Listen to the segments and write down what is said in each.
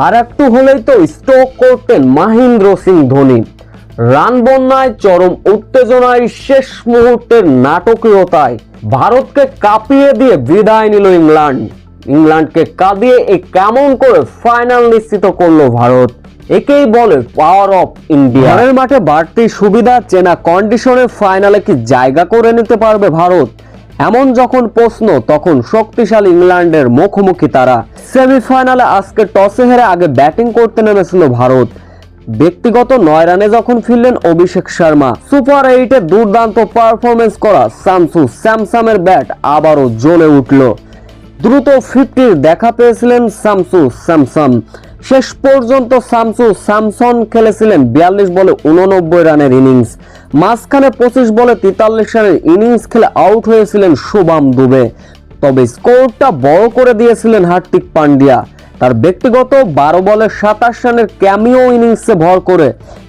আর একটু হলেই তো স্ট্রোক করতেন মহেন্দ্র সিং ধোনি। রান বন্যায়, চরম উত্তেজনায়, শেষ মুহূর্তের নাটকীয়তায় ভারতকে কাঁপিয়ে দিয়ে বিদায় নিল ইংল্যান্ড। ইংল্যান্ডকে কাঁদিয়ে এই কেমন করে ফাইনাল নিশ্চিত করলো ভারত। একেই বলে পাওয়ার অফ ইন্ডিয়া। ঘরের মাঠে বাড়তি সুবিধা, চেনা কন্ডিশনে ফাইনালে কি জায়গা করে নিতে পারবে ভারত? এমন যখন প্রশ্ন, তখন শক্তিশালী ইংল্যান্ডের মুখোমুখি তারা। সেমিফাইনালে আজকে টসে হেরে আগে ব্যাটিং করতে নেমেছিল ভারত। ব্যক্তিগত 9 রানে যখন ফিরলেন অভিষেক শর্মা, সুপার 8-এ দুর্দান্ত পারফরমেন্স করা শামসু স্যামসনের ব্যাট আবারও জ্বলে উঠল। দ্রুত 50-র দেখা পেয়েছিলেন শামসু স্যামসন। শেষ পর্যন্ত শামসু স্যামসন খেলেছিলেন 42 বলে 89 রানের ইনিংস। মাঝখানে 25 বলে 43 রানের ইনিংস খেলে আউট হয়েছিলেন শুভম দুবে। তবে স্কোরটা বড় করে দিয়েছিলেন হার্দিক পান্ডিয়া। তার ব্যক্তিগত 12 বলে 27 রানের ক্যামিও ইনিংসে ভর করে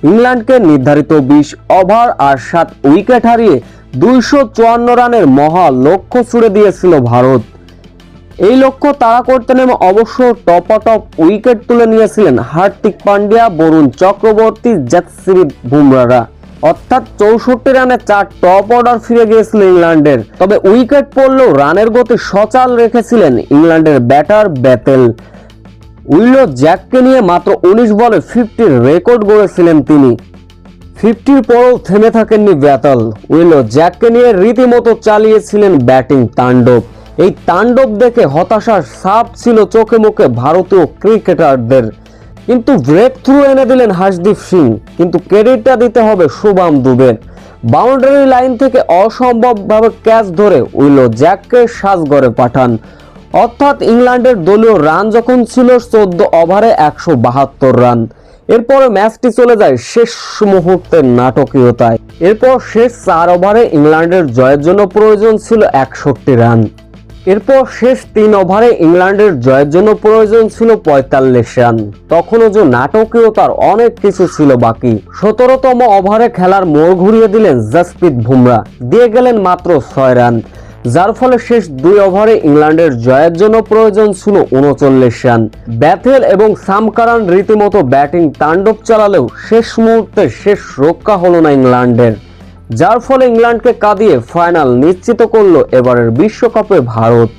ইংল্যান্ডকে নির্ধারিত 20 ওভার আর 7 উইকেট হারিয়ে 254 রানের মহা লক্ষ্য ছুড়ে দিয়েছিল ভারত। এই লক্ষ্য তাড়া করতে নেমে অবশ্য টপ উইকেট তুলে নিয়েছিলেন হার্দিক পান্ডিয়া, বরুণ চক্রবর্তী, জসপ্রীত বুমরাহরা। অর্থাৎ 64 রানে 4 টপ অর্ডার ফিরে গিয়েছিল ইংল্যান্ডের। তবে উইকেট পড়লেও রানের গতি সচল রেখেছিলেন ইংল্যান্ডের ব্যাটার বেথেল। উইলো জ্যাককে নিয়ে মাত্র 19 বলে 50-র রেকর্ড গড়েছিলেন তিনি। 50-র পরও থেমে থাকেননি বেথেল। উইলো জ্যাককে নিয়ে রীতিমতো চালিয়েছিলেন ব্যাটিং তাণ্ডব। এই তাণ্ডব দেখে হতাশার ছাপ ছিল চোখে মুখে ভারতীয় ক্রিকেটারদের। কিন্তু ব্রেক থ্রু এনে দিলেন হর্ষদীপ সিং। কিন্তু ক্রেডিটটা দিতে হবে শুভম দুবের। বাউন্ডারি লাইন থেকে অসম্ভবভাবে ক্যাচ ধরে উইলো জ্যাককে সাজঘরে পাঠান। অর্থাৎ ইংল্যান্ডের দলীয় রান যখন ছিল 14 ওভারে 172 রান। এরপরে ম্যাচটি চলে যায় শেষ মুহূর্তের নাটকীয়তায়। এরপর শেষ 4 ওভারে ইংল্যান্ডের জয়ের জন্য প্রয়োজন ছিল 61 রান। এরপর শেষ 3 ওভারে ইংল্যান্ডের জয়ের জন্য প্রয়োজন ছিল 45 রান। তখনও যে নাটকীয়তার অনেক কিছু ছিল বাকি। 17তম ওভারে খেলার মোড় ঘুরিয়ে দিলেন জসপ্রীত বুমরাহ, দিয়ে গেলেন মাত্র 6 রান, যার ফলে শেষ 2 ওভারে ইংল্যান্ডের জয়ের জন্য প্রয়োজন ছিল 39 রান। বেথেল এবং সাম কারান রীতিমতো ব্যাটিং তাণ্ডব চালালেও শেষ মুহূর্তে শেষ রক্ষা হলো না ইংল্যান্ডের, যার ফলে ইংল্যান্ডকে কাঁদিয়ে ফাইনাল নিশ্চিত করলো এবারের বিশ্বকাপে ভারত।